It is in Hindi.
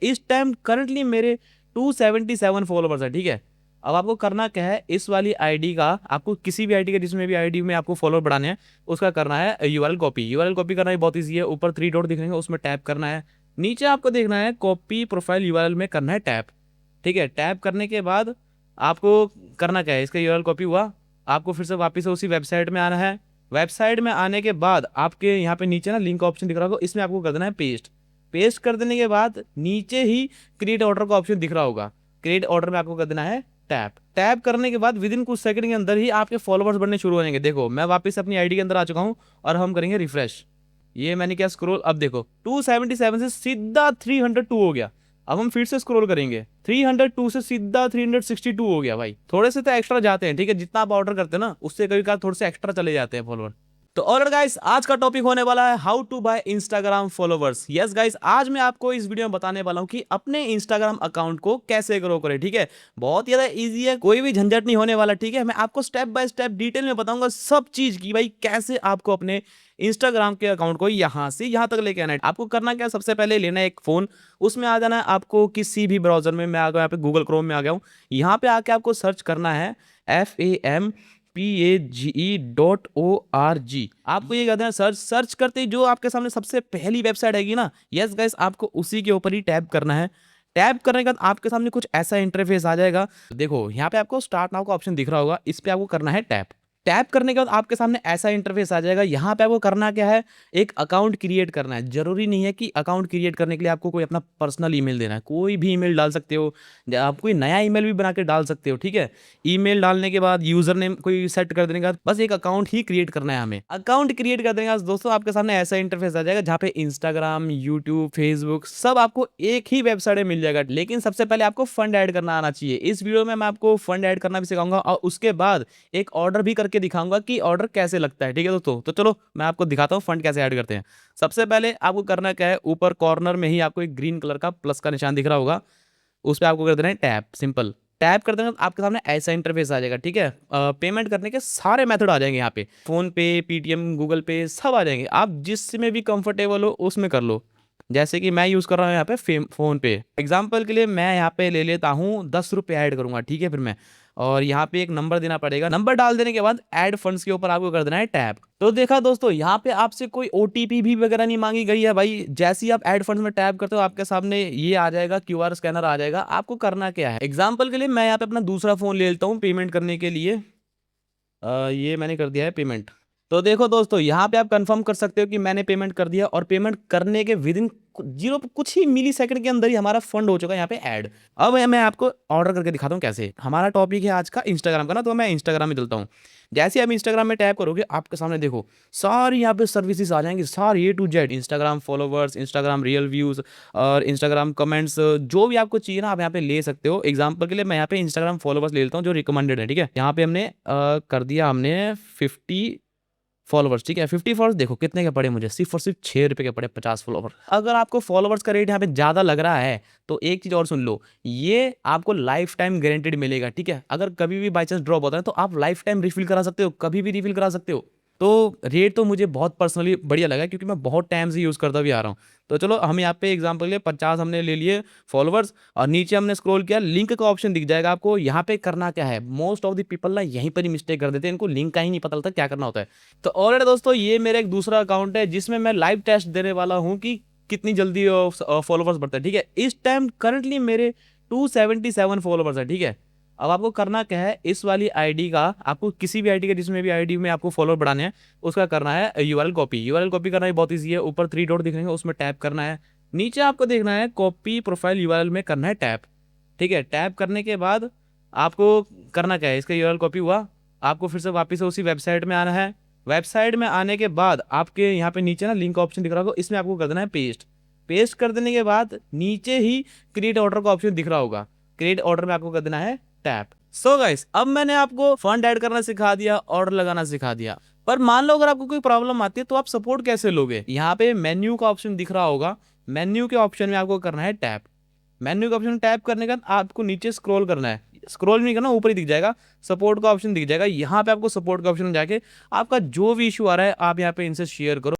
इस टाइम करंटली मेरे 277 फॉलोवर्स है। ठीक है, अब आपको करना क्या है, इस वाली आईडी का आपको किसी भी आईडी का जिसमें भी आईडी में आपको फॉलोवर बढ़ाने हैं उसका करना है यूआरएल कॉपी। यूआरएल कॉपी करना ही बहुत ईजी है, ऊपर 3 डॉट दिख रहे हैं उसमें टैप करना है, नीचे आपको देखना है कॉपी प्रोफाइल यूआरएल में करना है टैप। ठीक है, टैप करने के बाद आपको करना क्या है, इसका यूआरएल कॉपी हुआ, आपको फिर से वापस से उसी वेबसाइट में आना है। वेबसाइट में आने के बाद आपके यहाँ पे नीचे ना लिंक ऑप्शन दिख रहा होगा, इसमें आपको कर देना है पेस्ट। पेस्ट कर देने के बाद नीचे ही क्रिएट ऑर्डर का ऑप्शन दिख रहा होगा, क्रिएट ऑर्डर में आपको कर देना है टैप। टैप करने के बाद विद इन कुछ सेकंड के अंदर ही आपके फॉलोवर्स बढ़ने शुरू हो जाएंगे। देखो मैं वापस अपनी आईडी के अंदर आ चुका हूं और हम करेंगे रिफ्रेश। ये मैंने क्या स्क्रॉल, अब देखो 277 से सीधा 302 हो गया। अब हम फिर से स्क्रॉल करेंगे, 302 से सीधा 362 हो गया। भाई थोड़े से तो एक्स्ट्रा जाते हैं, ठीक है, जितना आप ऑर्डर करते हैं ना उससे कभी कभी थोड़े से एक्स्ट्रा चले जाते हैं फॉलोवर। तो ऑलराइट गाइस, आज का टॉपिक होने वाला है how to buy Instagram followers. Yes guys, आज मैं आपको इस वीडियो में बताने वाला हूं कि अपने इंस्टाग्राम अकाउंट को कैसे ग्रो करें। ठीक है, बहुत ज्यादा इजी है, कोई भी झंझट नहीं होने वाला। ठीक है, मैं आपको स्टेप बाय स्टेप डिटेल में बताऊंगा सब चीज की भाई कैसे आपको अपने इंस्टाग्राम के अकाउंट को यहां से यहां तक लेके आना है। आपको करना क्या, सबसे पहले लेना है एक फोन, उसमें आ जाना है आपको किसी भी ब्राउजर में। मैं आ गया यहाँ पे गूगल क्रोम में आ गया हूँ, यहाँ पे आके आपको सर्च करना है FAMPAGE.org। आपको ये कहते हैं सर्च करते ही जो आपके सामने सबसे पहली वेबसाइट आएगी ना, यस गाइस, आपको उसी के ऊपर ही टैप करना है। टैप करने के बाद आपके सामने कुछ ऐसा इंटरफेस आ जाएगा। देखो यहाँ पे आपको स्टार्ट नाउ का ऑप्शन दिख रहा होगा, इस पे आपको करना है टैप। टैप करने के बाद आपके सामने ऐसा इंटरफेस आ जाएगा। यहाँ पे आपको करना क्या है, एक अकाउंट क्रिएट करना है। जरूरी नहीं है कि अकाउंट क्रिएट करने के लिए आपको कोई अपना पर्सनल ईमेल देना है, कोई भी ईमेल डाल सकते हो, आप कोई नया ईमेल भी बना के डाल सकते हो। ठीक है, ईमेल डालने के बाद यूजर नेम कोई सेट कर देने के बाद बस एक अकाउंट ही क्रिएट करना है हमें। अकाउंट क्रिएट कर देने के बाद दोस्तों आपके सामने ऐसा इंटरफेस आ जाएगा जहाँ पे इंस्टाग्राम, यूट्यूब, फेसबुक सब आपको एक ही वेबसाइट में मिल जाएगा। लेकिन सबसे पहले आपको फंड ऐड करना आना चाहिए। इस वीडियो में मैं आपको फंड ऐड करना भी सिखाऊंगा और उसके बाद एक ऑर्डर भी करके दिखाऊंगा कि ऑर्डर कैसे लगता है। ठीक है दोस्तों, तो चलो मैं आपको दिखाता हूँ फंड कैसे ऐड करते हैं। सबसे पहले आपको करना क्या है, ऊपर कॉर्नर में ही आपको एक ग्रीन कलर का प्लस का निशान दिख रहा होगा, उस पर आपको कर देना है टैप। सिंपल टैप कर देंगे आपके सामने ऐसा इंटरफेस आ जाएगा। ठीक है, पेमेंट करने के सारे मेथड आ जाएंगे यहाँ पे, फोन पे, पेटीएम, गूगल पे सब आ जाएंगे। आप जिसमें भी कंफर्टेबल हो उसमें कर लो। जैसे कि मैं यूज कर रहा हूँ यहाँ पे फोन पे, एग्जाम्पल के लिए मैं यहाँ पे ले लेता हूँ 10 रुपये ऐड करूंगा। ठीक है, फिर मैं और यहाँ पे एक नंबर देना पड़ेगा। नंबर डाल देने के बाद ऐड फंड्स के ऊपर आपको कर देना है टैप। तो देखा दोस्तों, यहाँ पे आपसे कोई ओटीपी भी वगैरह नहीं मांगी गई है भाई। जैसे ही आप ऐड फंड्स में टैप करते हो आपके सामने ये आ जाएगा, क्यूआर स्कैनर आ जाएगा। आपको करना क्या है, एग्जाम्पल के लिए मैं यहाँ पे अपना दूसरा फोन ले लेता हूँ पेमेंट करने के लिए। ये मैंने कर दिया है पेमेंट। तो देखो दोस्तों, यहाँ पे आप कंफर्म कर सकते हो कि मैंने पेमेंट कर दिया और पेमेंट करने के विद इन जीरो कुछ ही मिली सेकंड के अंदर ही हमारा फंड हो चुका है यहाँ पे ऐड। अब मैं आपको ऑर्डर करके दिखाता हूँ कैसे। हमारा टॉपिक है आज का इंस्टाग्राम का ना, तो मैं इंस्टाग्राम में चलता हूँ। जैसे आप इंस्टाग्राम में टैप करोगे आपके सामने देखो सारी यहाँ पे सर्विसेज आ जाएंगी, सारी A to Z। Instagram followers, Instagram real views और इंस्टाग्राम कमेंट्स, जो भी आपको चाहिए ना आप यहाँ पे ले सकते हो। एग्जाम्पल के लिए मैं यहाँ पे इंस्टाग्राम फॉलोवर्स ले लेता हूँ जो रिकमेंडेड है। ठीक है, यहाँ पे हमने कर दिया हमने 50 फॉलोवर्स। ठीक है, 50 फॉलोवर्स देखो कितने के पड़े मुझे, सिर्फ और सिर्फ 6 रुपए के पड़े 50 फॉलोवर। अगर आपको फॉलोवर्स का रेट यहाँ पे ज्यादा लग रहा है तो एक चीज और सुन लो, ये आपको लाइफ टाइम गारंटेड मिलेगा। ठीक है, अगर कभी भी बाई चांस ड्रॉप होता है तो आप लाइफ टाइम रिफिल करा सकते हो, कभी भी रिफिल करा सकते हो। तो रेट तो मुझे बहुत पर्सनली बढ़िया लगा क्योंकि मैं बहुत टाइम से यूज करता भी आ रहा हूँ। तो चलो हम यहाँ पे एग्जाम्पल के लिए 50 हमने ले लिए फॉलोवर्स और नीचे हमने स्क्रॉल किया, लिंक का ऑप्शन दिख जाएगा आपको। यहाँ पे करना क्या है, मोस्ट ऑफ द पीपल ना यहीं पर ही मिस्टेक कर देते हैं, इनको लिंक का ही नहीं पता लगता क्या करना होता है। तो ऑलरेडी दोस्तों ये मेरा एक दूसरा अकाउंट है जिसमें मैं लाइव टेस्ट देने वाला हूँ कि कितनी जल्दी फॉलोवर्स बढ़ते हैं। ठीक है, इस टाइम करंटली मेरे 277 फॉलोवर्स है। ठीक है, अब आपको करना क्या है, इस वाली आईडी का आपको किसी भी आईडी का जिसमें भी आईडी में आपको फॉलोवर बढ़ाने हैं उसका करना है यूआरएल कॉपी। यूआरएल कॉपी करना ही बहुत ईजी है, ऊपर 3 डॉट दिख रहे हैं उसमें टैप करना है, नीचे आपको देखना है कॉपी प्रोफाइल यूआरएल में करना है टैप। ठीक है, टैप करने के बाद आपको करना क्या है, इसका यूआरएल कॉपी हुआ, आपको फिर से वापस से उसी वेबसाइट में आना है। वेबसाइट में आने के बाद आपके यहाँ पे नीचे ना लिंक ऑप्शन दिख रहा होगा, इसमें आपको कर देना है पेस्ट। पेस्ट कर देने के बाद नीचे ही क्रिएट ऑर्डर का ऑप्शन दिख रहा होगा, क्रिएट ऑर्डर में आपको कर देना है टैप। सो गाइस, अब मैंने आपको फंड ऐड करना सिखा दिया, ऑर्डर लगाना सिखा दिया, पर मान लो अगर आपको कोई प्रॉब्लम आती है तो आप सपोर्ट कैसे लोगे। यहाँ पे मेन्यू का ऑप्शन दिख रहा होगा, मेन्यू के ऑप्शन में आपको करना है टैप। मेन्यू का ऑप्शन टैप करने के बाद आपको नीचे स्क्रॉल करना है, स्क्रॉल नहीं करना, ऊपर ही दिख जाएगा सपोर्ट का ऑप्शन दिख जाएगा। यहाँ पे आपको सपोर्ट का ऑप्शन में जाके आपका जो भी इशू आ रहा है आप यहाँ पे इनसे शेयर करो।